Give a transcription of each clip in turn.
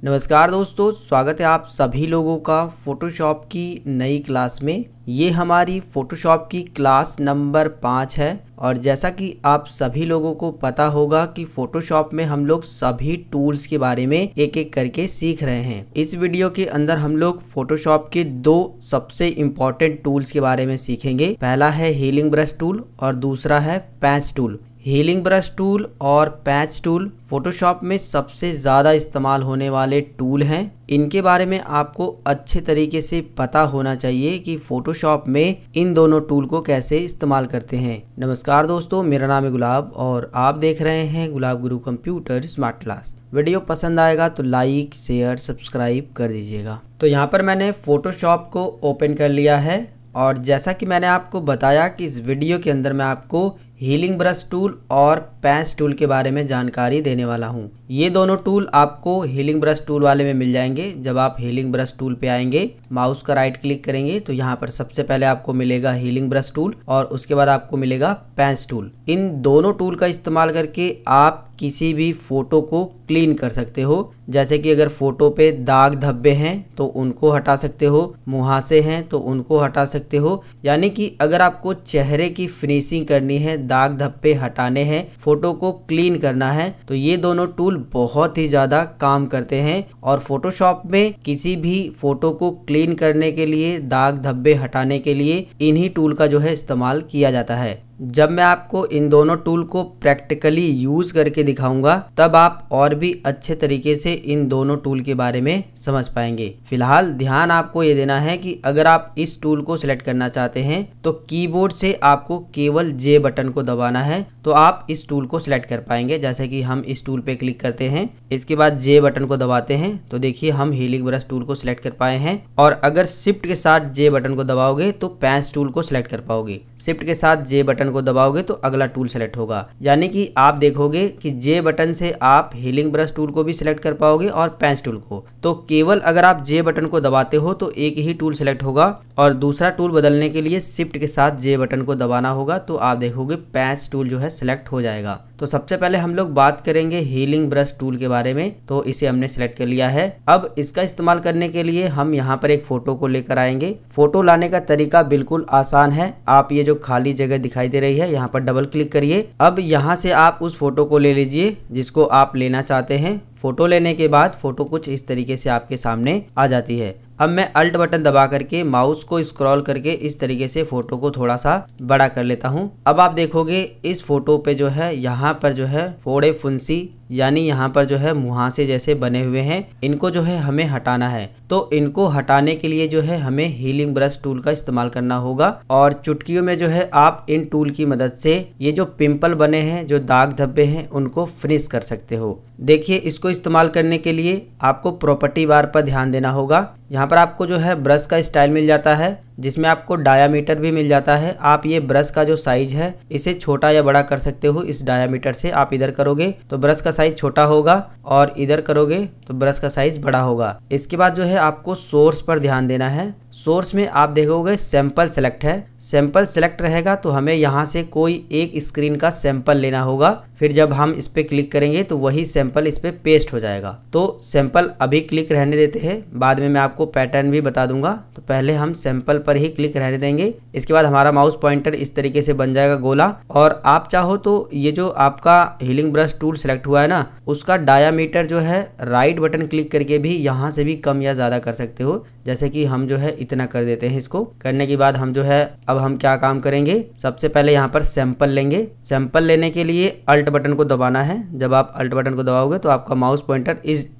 नमस्कार दोस्तों, स्वागत है आप सभी लोगों का फोटोशॉप की नई क्लास में। ये हमारी फोटोशॉप की क्लास नंबर 5 है और जैसा कि आप सभी लोगों को पता होगा कि फोटोशॉप में हम लोग सभी टूल्स के बारे में एक एक करके सीख रहे हैं। इस वीडियो के अंदर हम लोग फोटोशॉप के दो सबसे इम्पोर्टेंट टूल्स के बारे में सीखेंगे। पहला है हीलिंग ब्रश टूल और दूसरा है patch tool. Healing brush tool और पैच टूल फोटोशॉप में सबसे ज़्यादा इस्तेमाल होने वाले टूल हैं। इनके बारे में आपको अच्छे तरीके से पता होना चाहिए कि फोटोशॉप में इन दोनों टूल को कैसे इस्तेमाल करते हैं। नमस्कार दोस्तों, मेरा नाम है गुलाब और आप देख रहे हैं गुलाब गुरु कंप्यूटर स्मार्ट क्लास। वीडियो पसंद आएगा तो लाइक, शेयर, सब्सक्राइब कर दीजिएगा। तो यहाँ पर मैंने फोटोशॉप को ओपन कर लिया है और जैसा कि मैंने आपको बताया कि इस वीडियो के अंदर मैं आपको हीलिंग ब्रश टूल और पैच टूल के बारे में जानकारी देने वाला हूं। ये दोनों टूल आपको हीलिंग ब्रश टूल वाले में मिल जाएंगे। जब आप हीलिंग ब्रश टूल पे आएंगे, माउस का राइट क्लिक करेंगे तो यहाँ पर सबसे पहले आपको मिलेगा हीलिंग ब्रश टूल और उसके बाद आपको मिलेगा पैच टूल। इन दोनों टूल का इस्तेमाल करके आप किसी भी फोटो को क्लीन कर सकते हो। जैसे कि अगर फोटो पे दाग धब्बे हैं तो उनको हटा सकते हो, मुहासे हैं तो उनको हटा सकते हो। यानी कि अगर आपको चेहरे की फिनिशिंग करनी है, दाग धब्बे हटाने हैं, फोटो को क्लीन करना है, तो ये दोनों टूल बहुत ही ज़्यादा काम करते हैं। और फोटोशॉप में किसी भी फोटो को क्लीन करने के लिए, दाग धब्बे हटाने के लिए इन्हीं टूल का जो है इस्तेमाल किया जाता है। जब मैं आपको इन दोनों टूल को प्रैक्टिकली यूज करके दिखाऊंगा तब आप और भी अच्छे तरीके से इन दोनों टूल के बारे में समझ पाएंगे। फिलहाल ध्यान आपको ये देना है कि अगर आप इस टूल को सिलेक्ट करना चाहते हैं तो कीबोर्ड से आपको केवल जे बटन को दबाना है तो आप इस टूल को सिलेक्ट कर पाएंगे। जैसे कि हम इस टूल पे क्लिक करते हैं, इसके बाद जे बटन को दबाते हैं तो देखिए हम हीलिंग ब्रश टूल को सिलेक्ट कर पाए हैं। और अगर शिफ्ट के साथ जे बटन को दबाओगे तो पैच टूल को सिलेक्ट कर पाओगे। शिफ्ट के साथ जे बटन को दबाओगे तो अगला टूल सेलेक्ट होगा। यानी कि आप देखोगे कि जे बटन से आप हीलिंग ब्रश टूल को भी सिलेक्ट कर पाओगे और पैच टूल को। तो केवल अगर आप जे बटन को दबाते हो तो एक ही टूल सेलेक्ट होगा और दूसरा टूल बदलने के लिए शिफ्ट के साथ जे बटन को दबाना होगा तो आप देखोगे पैच टूल जो है सिलेक्ट हो जाएगा। तो सबसे पहले हम लोग बात करेंगे हीलिंग ब्रश टूल के बारे में। तो इसे हमने सिलेक्ट कर लिया है। अब इसका इस्तेमाल करने के लिए हम यहाँ पर एक फोटो को लेकर आएंगे। फोटो लाने का तरीका बिल्कुल आसान है। आप ये जो खाली जगह दिखाई दे रही है यहाँ पर डबल क्लिक करिए। अब यहाँ से आप उस फोटो को ले लीजिए जिसको आप लेना चाहते हैं। फोटो लेने के बाद फोटो कुछ इस तरीके से आपके सामने आ जाती है। अब मैं अल्ट बटन दबा करके माउस को स्क्रॉल करके इस तरीके से फोटो को थोड़ा सा बड़ा कर लेता हूं। अब आप देखोगे इस फोटो पे जो है यहाँ पर जो है फोड़े फुंसी यानी यहाँ पर जो है मुहासे जैसे बने हुए हैं, इनको जो है हमें हटाना है। तो इनको हटाने के लिए जो है हमें हीलिंग ब्रश टूल का इस्तेमाल करना होगा और चुटकियों में जो है आप इन टूल की मदद से ये जो पिंपल बने हैं, जो दाग धब्बे हैं, उनको फिनिश कर सकते हो। देखिए, इसको इस्तेमाल करने के लिए आपको प्रॉपर्टी बार पर ध्यान देना होगा। यहाँ पर आपको जो है ब्रश का स्टाइल मिल जाता है जिसमें आपको डायामीटर भी मिल जाता है। आप ये ब्रश का जो साइज है इसे छोटा या बड़ा कर सकते हो। इस डायामीटर से आप इधर करोगे तो ब्रश का साइज छोटा होगा और इधर करोगे तो ब्रश का साइज बड़ा होगा। इसके बाद जो है आपको सोर्स पर ध्यान देना है। सोर्स में आप देखोगे सैंपल सेलेक्ट है। सैंपल सेलेक्ट रहेगा तो हमें यहाँ से कोई एक स्क्रीन का सैंपल लेना होगा। फिर जब हम इस पे क्लिक करेंगे तो वही सैंपल इस पे पेस्ट हो जाएगा। तो सैंपल अभी क्लिक रहने देते हैं, बाद में मैं आपको पैटर्न भी बता दूंगा। तो पहले हम सैंपल पर ही क्लिक रहने देंगे। इसके बाद हमारा माउस पॉइंटर इस तरीके से बन जाएगा गोला। और आप चाहो तो ये जो आपका हीलिंग ब्रश टूल सेलेक्ट हुआ है ना, उसका डायामीटर जो है राइट बटन क्लिक करके भी यहाँ से भी कम या ज्यादा कर सकते हो। जैसे कि हम जो है इतना कर देते हैं। इसको करने के बाद हम जो है अब हम क्या काम करेंगे, सबसे पहले यहाँ पर सैंपल लेंगे। सैंपल लेने के लिए अल्ट बटन को दबाना है। जब आप अल्ट बटन को दबाओगे तो आपका माउस पॉइंटर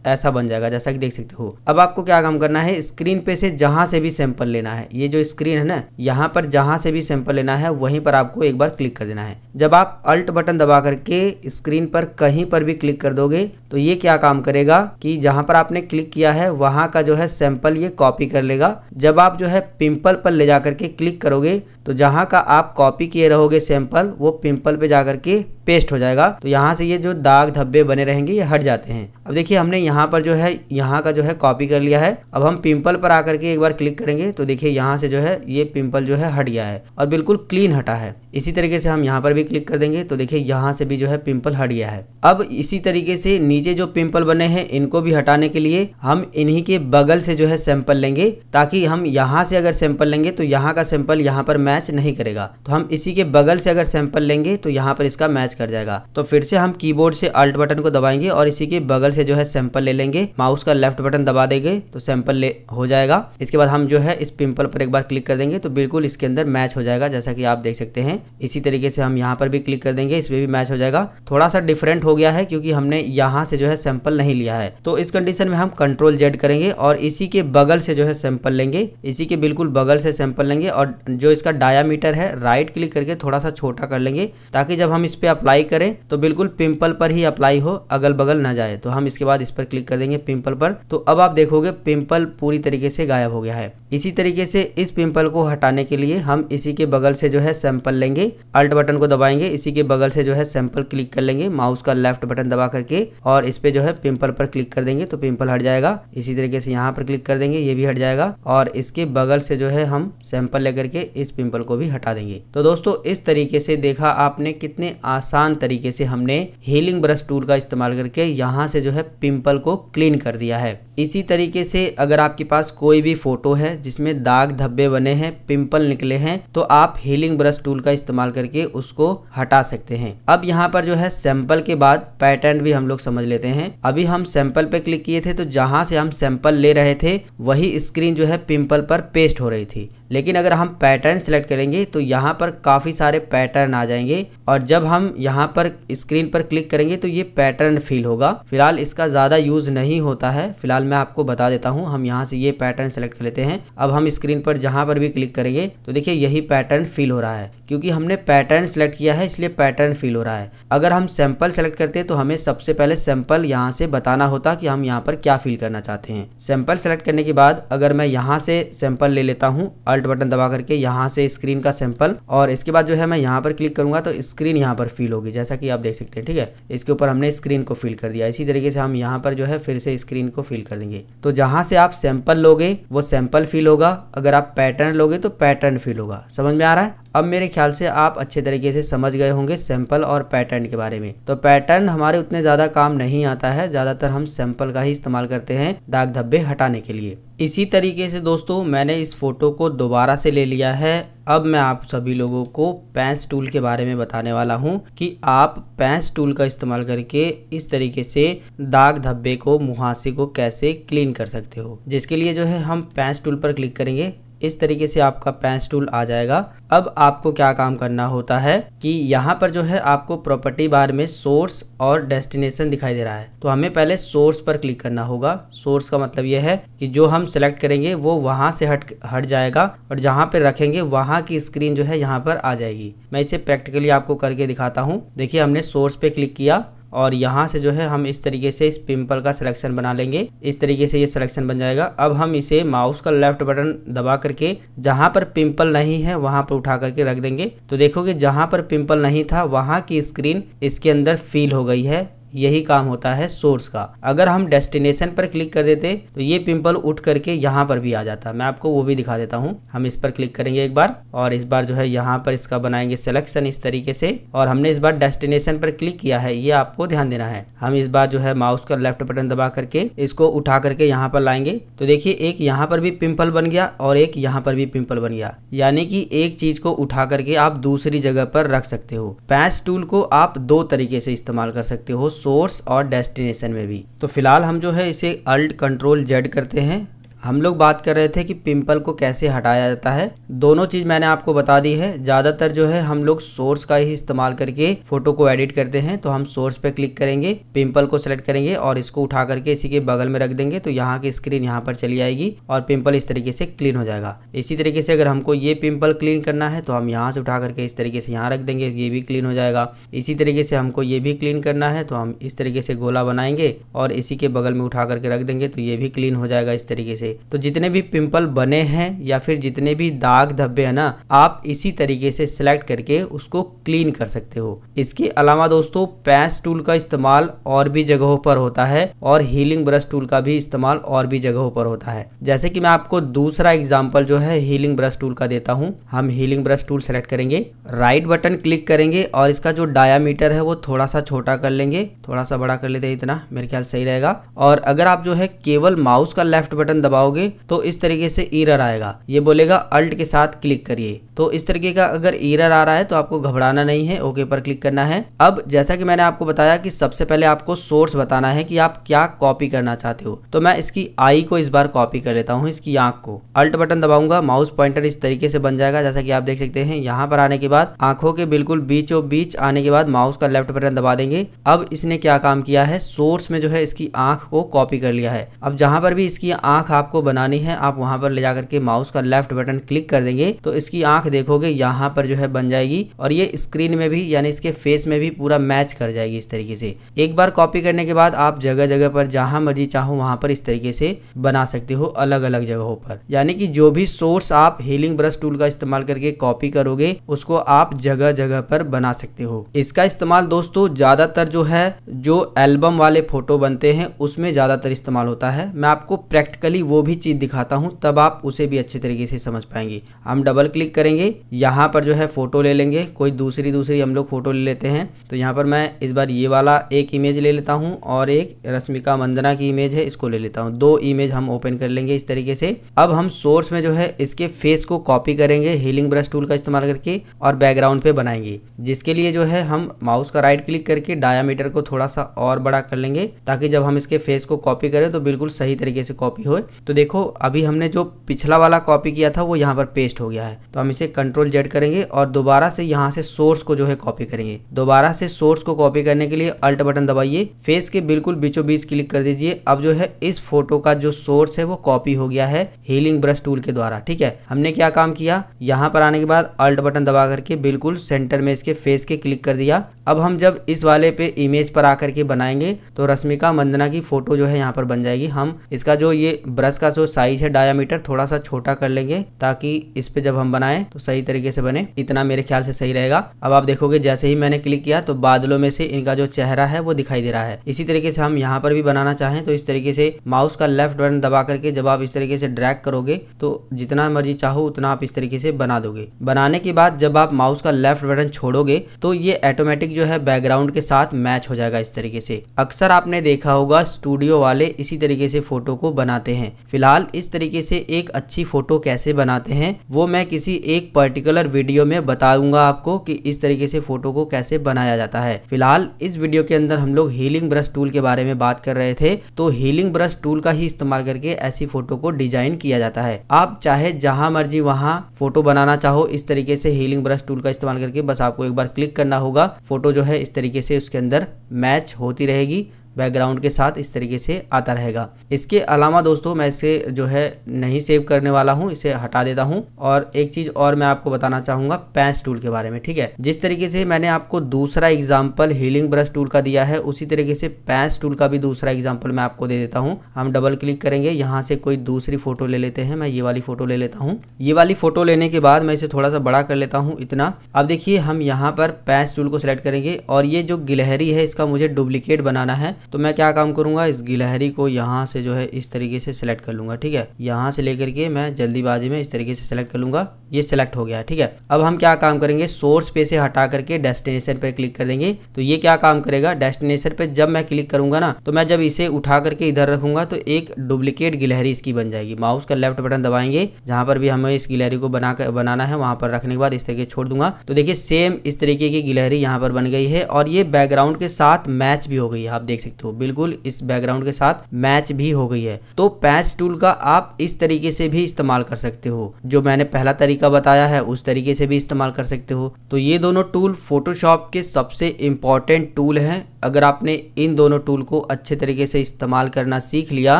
ऐसा बन जाएगा जैसा कि देख सकते हो। अब आपको क्या काम करना है, स्क्रीन पे से जहां से भी सैंपल लेना है, ये जो स्क्रीन है ना, यहाँ पर जहां से भी सैंपल लेना है वहीं पर आपको एक बार क्लिक कर देना है। जब आप अल्ट बटन दबा करके स्क्रीन पर कहीं पर भी क्लिक कर दोगे तो ये क्या काम करेगा कि जहां पर आपने क्लिक किया है वहां का जो है सैंपल ये कॉपी कर लेगा। जब आप जो है पिंपल पर ले जाकर के क्लिक करोगे तो जहां का आप कॉपी किए रहोगे सैंपल, वो पिंपल पे जाकर के पेस्ट हो जाएगा। तो यहाँ से ये जो दाग धब्बे बने रहेंगे ये हट जाते हैं। अब देखिए हमने यहाँ पर जो है यहाँ का जो है कॉपी कर लिया है। अब हम पिंपल पर आकर के एक बार क्लिक करेंगे तो देखिए यहाँ से जो है ये पिंपल जो है हट गया है और बिल्कुल क्लीन हटा है। इसी तरीके से हम यहाँ पर भी क्लिक कर देंगे तो देखिए यहाँ से भी जो है पिंपल हट गया है। अब इसी तरीके से नीचे जो पिंपल बने हैं इनको भी हटाने के लिए हम इन्हीं के बगल से जो है सैंपल लेंगे, ताकि हम यहाँ से अगर सैंपल लेंगे तो यहाँ का सैंपल यहाँ पर मैच नहीं करेगा। तो हम इसी के बगल से अगर सैंपल लेंगे तो यहाँ पर इसका मैच कर जाएगा। तो फिर से हम कीबोर्ड से अल्ट बटन को दबाएंगे और इसी के बगल से जो है सैंपल ले लेंगे। माउस का लेफ्ट बटन दबा देंगे तो सैंपल ले हो जाएगा। इसके बाद हम जो है इस पिंपल पर एक बार क्लिक कर देंगे तो बिल्कुल इसके अंदर मैच हो जाएगा, जैसा कि आप देख सकते हैं। इसी तरीके से हम यहाँ पर भी क्लिक कर देंगे, इसमें भी मैच हो जाएगा। थोड़ा सा डिफरेंट हो गया है क्योंकि हमने यहाँ से जो है सैंपल नहीं लिया है। तो इस कंडीशन में हम कंट्रोल जेड करेंगे और इसी के बगल से जो है सैंपल लेंगे, इसी के बिल्कुल बगल से सैंपल लेंगे और जो इसका डायामीटर है राइट क्लिक करके थोड़ा सा छोटा कर लेंगे, ताकि जब हम इस पे अप्लाई करें तो बिल्कुल पिंपल पर ही अप्लाई हो, अगल बगल ना जाए। तो हम इसके बाद इस पर क्लिक कर देंगे पिंपल पर। तो अब आप देखोगे पिंपल पूरी तरीके से गायब हो गया है। इसी तरीके से इस पिंपल को हटाने के लिए हम इसी के बगल से जो है सैंपल लेंगे, अल्ट बटन को दबाएंगे, इसी के बगल से जो है सैंपल क्लिक कर लेंगे माउस का लेफ्ट बटन दबा करके और इस पे जो है पिंपल पर क्लिक कर देंगे तो पिंपल हट जाएगा। इसी तरीके से यहाँ पर क्लिक कर देंगे, ये भी हट जाएगा और इसके बगल से जो है हम सैंपल लेकर के इस पिंपल को भी हटा देंगे। तो दोस्तों इस तरीके से देखा आपने कितने आसान तरीके से हमने हीलिंग ब्रश टूल का इस्तेमाल करके यहाँ से जो है पिंपल को क्लीन कर दिया है। इसी तरीके से अगर आपके पास कोई भी फोटो है जिसमें दाग धब्बे बने हैं, पिंपल निकले हैं, तो आप हीलिंग ब्रश टूल का इस्तेमाल करके उसको हटा सकते हैं। अब यहाँ पर जो है सैंपल के बाद पैटर्न भी हम लोग समझ लेते हैं। अभी हम सैंपल पे क्लिक किए थे तो जहां से हम सैंपल ले रहे थे वही स्क्रीन जो है पिंपल पर पेस्ट हो रही थी, लेकिन अगर हम पैटर्न सेलेक्ट करेंगे तो यहाँ पर काफी सारे पैटर्न आ जाएंगे और जब हम यहाँ पर स्क्रीन पर क्लिक करेंगे तो ये पैटर्न फिल होगा। फिलहाल इसका ज्यादा यूज नहीं होता है, फिलहाल मैं आपको बता देता हूँ। हम यहाँ से ये पैटर्न सेलेक्ट कर लेते हैं। अब हम स्क्रीन पर जहां पर भी क्लिक करेंगे तो देखिए यही पैटर्न फिल हो रहा है, क्योंकि हमने पैटर्न सेलेक्ट किया है इसलिए पैटर्न फिल हो रहा है। अगर हम सैंपल सेलेक्ट करते तो हमें सबसे पहले सैंपल यहाँ से बताना होता कि हम यहाँ पर क्या फिल करना चाहते हैं। सैंपल सेलेक्ट करने के बाद अगर मैं यहाँ से सैंपल ले लेता हूँ, अल्ट बटन दबा करके यहाँ से स्क्रीन का सैंपल, और इसके बाद जो है मैं यहाँ पर क्लिक करूंगा तो स्क्रीन यहाँ पर फिल होगी, जैसा कि आप देख सकते हैं। ठीक है, इसके ऊपर हमने स्क्रीन को फिल कर दिया। इसी तरीके से हम यहाँ पर जो है फिर से स्क्रीन को फिल कर देंगे। तो जहां से आप सैंपल लोगे वो सैंपल फिल होगा, अगर आप पैटर्न लोगे तो पैटर्न फिल होगा। समझ में आ रहा है? अब मेरे ख्याल से आप अच्छे तरीके से समझ गए होंगे सैंपल और पैटर्न के बारे में। तो पैटर्न हमारे उतने ज़्यादा काम नहीं आता है, ज़्यादातर हम सैंपल का ही इस्तेमाल करते हैं दाग धब्बे हटाने के लिए। इसी तरीके से दोस्तों मैंने इस फोटो को दोबारा से ले लिया है। अब मैं आप सभी लोगों को पेंस टूल के बारे में बताने वाला हूं कि आप पेंस टूल का इस्तेमाल करके इस तरीके से दाग धब्बे को, मुहासे को कैसे क्लीन कर सकते हो। जिसके लिए जो है हम पेंस टूल पर क्लिक करेंगे, इस तरीके से आपका पेंस टूल आ जाएगा। अब आपको क्या काम करना होता है कि यहाँ पर जो है आपको प्रॉपर्टी बार में सोर्स और डेस्टिनेशन दिखाई दे रहा है, तो हमें पहले सोर्स पर क्लिक करना होगा। सोर्स का मतलब यह है कि जो हम सेलेक्ट करेंगे वो वहां से हट जाएगा और जहां पे रखेंगे वहां की स्क्रीन जो है यहाँ पर आ जाएगी। मैं इसे प्रैक्टिकली आपको करके दिखाता हूँ। देखिए हमने सोर्स पे क्लिक किया और यहाँ से जो है हम इस तरीके से इस पिंपल का सिलेक्शन बना लेंगे। इस तरीके से ये सिलेक्शन बन जाएगा। अब हम इसे माउस का लेफ्ट बटन दबा करके जहाँ पर पिंपल नहीं है वहाँ पर उठा करके रख देंगे। तो देखोगे जहाँ पर पिंपल नहीं था वहाँ की स्क्रीन इसके अंदर फिल हो गई है। यही काम होता है सोर्स का। अगर हम डेस्टिनेशन पर क्लिक कर देते तो ये पिंपल उठ करके यहाँ पर भी आ जाता। मैं आपको वो भी दिखा देता हूँ। हम इस पर क्लिक करेंगे एक बार और इस बार जो है यहाँ पर इसका बनाएंगे सिलेक्शन इस तरीके से, और हमने इस बार डेस्टिनेशन पर क्लिक किया है, ये आपको ध्यान देना है। हम इस बार जो है माउस का लेफ्ट बटन दबा करके इसको उठा करके यहाँ पर लाएंगे। तो देखिए एक यहाँ पर भी पिंपल बन गया और एक यहाँ पर भी पिंपल बन गया, यानी कि एक चीज को उठा करके आप दूसरी जगह पर रख सकते हो। पेंस टूल को आप दो तरीके से इस्तेमाल कर सकते हो, सोर्स और डेस्टिनेशन में भी। तो फिलहाल हम जो है इसे अल्ट कंट्रोल जेड करते हैं। हम लोग बात कर रहे थे कि पिंपल को कैसे हटाया जाता है। दोनों चीज मैंने आपको बता दी है। ज्यादातर जो है हम लोग सोर्स का ही इस्तेमाल करके फोटो को एडिट करते हैं। तो हम सोर्स पे क्लिक करेंगे, पिंपल को सिलेक्ट करेंगे और इसको उठा करके इसी के बगल में रख देंगे। तो यहाँ की स्क्रीन यहाँ पर चली आएगी और पिंपल इस तरीके से क्लीन हो जाएगा। इसी तरीके से अगर हमको ये पिंपल क्लीन करना है तो हम यहाँ से उठा करके इस तरीके से यहाँ रख देंगे, ये भी क्लीन हो जाएगा। इसी तरीके से हमको ये भी क्लीन करना है तो हम इस तरीके से गोला बनाएंगे और इसी के बगल में उठा करके रख देंगे, तो ये भी क्लीन हो जाएगा इस तरीके से। से। तो जितने भी पिंपल बने हैं या फिर जितने भी दाग धब्बे हैं ना, आप इसी तरीके से सिलेक्ट करके उसको क्लीन कर सकते हो। इसके अलावा दोस्तों पैच टूल का इस्तेमाल और भी जगहों पर होता है और हीलिंग ब्रश टूल का भी इस्तेमाल और भी जगहों पर होता है। जैसे कि मैं आपको दूसरा एग्जांपल जो है हीलिंग ब्रश टूल का देता हूं। हम हीलिंग ब्रश टूल सेलेक्ट करेंगे, राइट बटन क्लिक करेंगे और इसका जो डायामीटर है वो थोड़ा सा छोटा कर लेंगे, थोड़ा सा बड़ा कर लेते हैं, इतना मेरे ख्याल सही रहेगा। और अगर आप जो है केवल माउस का लेफ्ट बटन दबाओगे तो इस तरीके से एरर आएगा, ये बोलेगा अल्ट के साथ क्लिक करिए। तो इस तरीके का अगर एरर आ रहा है तो आपको घबराना नहीं है, ओके पर क्लिक करना है। अब जैसा कि मैंने आपको बताया कि सबसे पहले आपको सोर्स बताना है कि आप क्या कॉपी करना चाहते हो। तो मैं इसकी आई को इस बार कॉपी कर लेता हूँ, इसकी आंख को। अल्ट बटन दबाऊंगा, माउस पॉइंटर इस तरीके से बन जाएगा जैसा कि आप देख सकते हैं। यहाँ पर आने के बाद आंखों के बिल्कुल बीचों बीच आने के बाद माउस का लेफ्ट बटन दबा देंगे। अब इसने क्या काम किया है, सोर्स में जो है इसकी आंख को कॉपी कर लिया है। अब जहां पर भी इसकी आंख आपको बनानी है आप वहां पर ले जाकर के माउस का लेफ्ट बटन क्लिक कर देंगे तो इसकी आंख देखोगे यहाँ पर जो है बन जाएगी और ये स्क्रीन में भी यानी इसके फेस में भी पूरा मैच कर जाएगी इस तरीके से। एक बार कॉपी करने के बाद आप जगह जगह पर जहां मर्जी चाहो वहां पर इस तरीके से बना सकते हो अलग अलग जगहों पर। यानी कि जो भी सोर्स आप हीलिंग ब्रश टूल का इस्तेमाल करके कॉपी करोगे उसको आप जगह जगह पर बना सकते हो। इसका इस्तेमाल दोस्तों ज्यादातर जो है जो एल्बम वाले फोटो बनते हैं उसमें ज्यादातर इस्तेमाल होता है। मैं आपको प्रैक्टिकली वो भी चीज दिखाता हूं तब आप उसे भी अच्छे तरीके से समझ पाएंगे। हम डबल क्लिक करेंगे, यहाँ पर जो है फोटो ले लेंगे, कोई दूसरी हम लोग फोटो ले लेते हैं। तो यहाँ पर मैं इस बार ये वाला एक इमेज ले लेता हूँ और एक रश्मिका मंदाना की इमेज है इसको ले लेता हूँ। दो इमेज हम ओपन कर लेंगे इस तरीके से। अब हम सोर्स में जो है इसके फेस को कॉपी करेंगे हीलिंग ब्रश टूल का इस्तेमाल करके और बैकग्राउंड पे बनाएंगे, जिसके लिए जो है हम माउस का राइट क्लिक करके डायामीटर को थोड़ा सा और बड़ा कर लेंगे ताकि जब हम इसके फेस को कॉपी करें तो बिल्कुल सही तरीके से कॉपी हो। तो देखो अभी हमने जो पिछला वाला कॉपी किया था वो यहाँ पर पेस्ट हो गया है। तो हम इसे कंट्रोल जेड करेंगे और दोबारा से यहाँ से सोर्स को जो है कॉपी करेंगे। दोबारा से सोर्स को कॉपी करने के लिए अल्ट बटन दबाइए, फेस के बिल्कुल बीचों बीच क्लिक कर दीजिए। अब जो है इस फोटो का जो सोर्स है वो कॉपी हो गया है हीलिंग ब्रश टूल के द्वारा। ठीक है, हमने क्या काम किया, यहाँ पर आने के बाद अल्ट बटन दबा करके बिल्कुल सेंटर में इसके फेस के क्लिक कर दिया। अब हम जब इस वाले पे इमेज पर आकर के बनाएंगे तो रश्मिका मंदाना की फोटो जो है यहाँ पर बन जाएगी। हम इसका जो ये ब्रश का जो साइज है डायामीटर थोड़ा सा छोटा कर लेंगे ताकि इस पे जब हम बनाएं तो सही तरीके से बने। इतना मेरे ख्याल से सही रहेगा। अब आप देखोगे जैसे ही मैंने क्लिक किया तो बादलों में से इनका जो चेहरा है वो दिखाई दे रहा है। इसी तरीके से हम यहाँ पर भी बनाना चाहें तो इस तरीके से माउस का लेफ्ट बटन दबा करके जब आप इस तरीके से ड्रैग करोगे तो जितना मर्जी चाहो उतना आप इस तरीके से बना दोगे। बनाने के बाद जब आप माउस का लेफ्ट बटन छोड़ोगे तो ये ऑटोमेटिक जो है बैकग्राउंड के साथ मैच हो जाएगा इस तरीके से। अक्सर आपने देखा होगा स्टूडियो वाले इसी तरीके से फोटो को बनाते हैं। फिलहाल इस तरीके से एक अच्छी फोटो कैसे बनाते हैं वो मैं किसी एक पर्टिकुलर वीडियो में बताऊंगा आपको कि इस तरीके से फोटो को कैसे बनाया जाता है। फिलहाल इस वीडियो के अंदर हम लोग हीलिंग ब्रश टूल के बारे में बात कर रहे थे। तो हीलिंग ब्रश टूल का ही इस्तेमाल करके ऐसी फोटो को डिजाइन किया जाता है। आप चाहे जहां मर्जी वहां फोटो बनाना चाहो इस तरीके से हीलिंग ब्रश टूल का इस्तेमाल करके बस आपको एक बार क्लिक करना होगा। फोटो जो है इस तरीके से उसके अंदर मैच होती रहेगी, बैकग्राउंड के साथ इस तरीके से आता रहेगा। इसके अलावा दोस्तों मैं इसे जो है नहीं सेव करने वाला हूं, इसे हटा देता हूं। और एक चीज और मैं आपको बताना चाहूंगा पैच टूल के बारे में। ठीक है, जिस तरीके से मैंने आपको दूसरा एग्जांपल हीलिंग ब्रश टूल का दिया है उसी तरीके से पैच टूल का भी दूसरा एग्जांपल मैं आपको दे देता हूं। हम डबल क्लिक करेंगे, यहाँ से कोई दूसरी फोटो ले लेते हैं। मैं ये वाली फोटो ले लेता हूँ। ये वाली फोटो लेने के बाद मैं इसे थोड़ा सा बड़ा कर लेता हूँ इतना। अब देखिए हम यहाँ पर पैच टूल को सिलेक्ट करेंगे और ये जो गिलहरी है इसका मुझे डुप्लीकेट बनाना है। तो मैं क्या काम करूंगा, इस गिलहरी को यहाँ से जो है इस तरीके से सिलेक्ट कर लूंगा। ठीक है, यहाँ से लेकर के मैं जल्दीबाजी में इस तरीके से सिलेक्ट कर लूंगा। ये सिलेक्ट हो गया। ठीक है, अब हम क्या काम करेंगे, सोर्स पे से हटा करके डेस्टिनेशन पे क्लिक कर देंगे। तो ये क्या काम करेगा, डेस्टिनेशन पे जब मैं क्लिक करूंगा ना तो मैं जब इसे उठा करके इधर रखूंगा तो एक डुप्लीकेट गिलहरी इसकी बन जाएगी। माउस का लेफ्ट बटन दबाएंगे, जहां पर भी हमें इस गिलहरी को बनाना है वहां पर रखने के बाद इस तरीके छोड़ दूंगा। तो देखिए सेम इस तरीके की गिलहरी यहाँ पर बन गई है और ये बैकग्राउंड के साथ मैच भी हो गई है। आप देख सकते हो बिल्कुल इस बैकग्राउंड के साथ मैच भी हो गई है। तो पैच टूल का आप इस तरीके से भी इस्तेमाल कर सकते हो, जो मैंने पहला तरीका बताया है उस तरीके से भी इस्तेमाल कर सकते हो। तो ये दोनों टूल फोटोशॉप के सबसे इंपॉर्टेंट टूल हैं। अगर आपने इन दोनों टूल को अच्छे तरीके से इस्तेमाल करना सीख लिया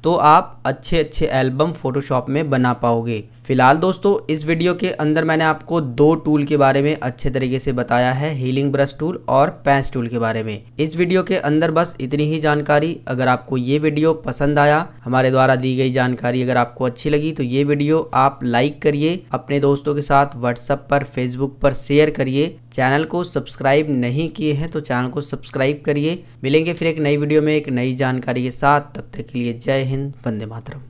तो आप अच्छे एल्बम फोटोशॉप में बना पाओगे। फिलहाल दोस्तों इस वीडियो के अंदर मैंने आपको दो टूल के बारे में अच्छे तरीके से बताया है, हीलिंग ब्रश टूल और पैंच टूल के बारे में। इस वीडियो के अंदर बस इतनी ही जानकारी। अगर आपको ये वीडियो पसंद आया, हमारे द्वारा दी गई जानकारी अगर आपको अच्छी लगी तो ये वीडियो आप लाइक करिए, अपने दोस्तों के साथ व्हाट्सएप पर, फेसबुक पर शेयर करिए। चैनल को सब्सक्राइब नहीं किए हैं तो चैनल को सब्सक्राइब करिए। मिलेंगे फिर एक नई वीडियो में एक नई जानकारी के साथ, तब तक के लिए जय हिंद, वंदे मातरम।